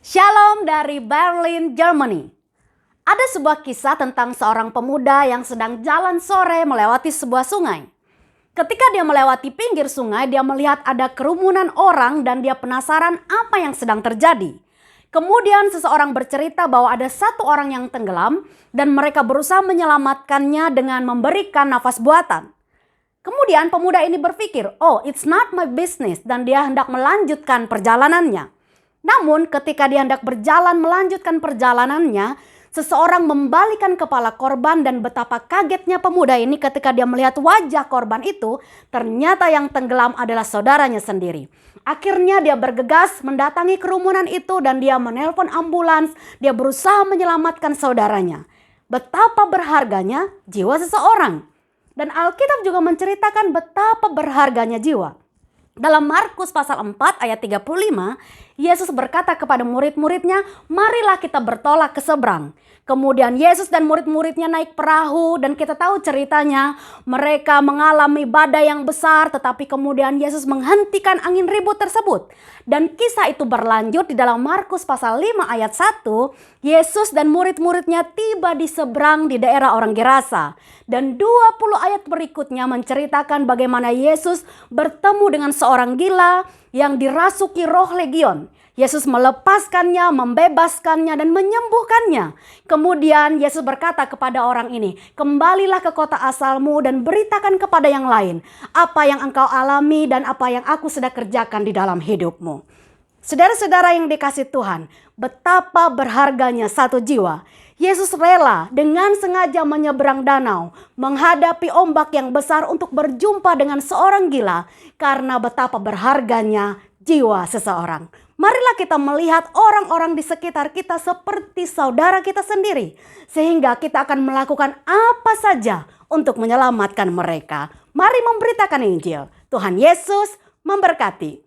Shalom dari Berlin, Germany. Ada sebuah kisah tentang seorang pemuda yang sedang jalan sore melewati sebuah sungai. Ketika dia melewati pinggir sungai, dia melihat ada kerumunan orang dan dia penasaran apa yang sedang terjadi. Kemudian seseorang bercerita bahwa ada satu orang yang tenggelam dan mereka berusaha menyelamatkannya dengan memberikan nafas buatan. Kemudian pemuda ini berpikir, oh it's not my business, dan dia hendak melanjutkan perjalanannya. Namun ketika dia hendak melanjutkan perjalanannya, seseorang membalikan kepala korban dan betapa kagetnya pemuda ini ketika dia melihat wajah korban itu, ternyata yang tenggelam adalah saudaranya sendiri. Akhirnya dia bergegas mendatangi kerumunan itu dan dia menelpon ambulans, dia berusaha menyelamatkan saudaranya. Betapa berharganya jiwa seseorang. Dan Alkitab juga menceritakan betapa berharganya jiwa. Dalam Markus pasal 4 ayat 35, Yesus berkata kepada murid-muridnya, marilah kita bertolak ke seberang. Kemudian Yesus dan murid-muridnya naik perahu dan kita tahu ceritanya. Mereka mengalami badai yang besar tetapi kemudian Yesus menghentikan angin ribut tersebut. Dan kisah itu berlanjut di dalam Markus pasal 5 ayat 1. Yesus dan murid-muridnya tiba di seberang di daerah orang Gerasa. Dan 20 ayat berikutnya menceritakan bagaimana Yesus bertemu dengan seorang gila yang dirasuki roh legion. Yesus melepaskannya, membebaskannya, dan menyembuhkannya. Kemudian Yesus berkata kepada orang ini, kembalilah ke kota asalmu dan beritakan kepada yang lain apa yang engkau alami dan apa yang aku sudah kerjakan di dalam hidupmu. Saudara-saudara yang dikasihi Tuhan, betapa berharganya satu jiwa. Yesus rela dengan sengaja menyeberang danau, menghadapi ombak yang besar untuk berjumpa dengan seorang gila karena betapa berharganya jiwa seseorang. Marilah kita melihat orang-orang di sekitar kita seperti saudara kita sendiri, sehingga kita akan melakukan apa saja untuk menyelamatkan mereka. Mari memberitakan Injil. Tuhan Yesus memberkati.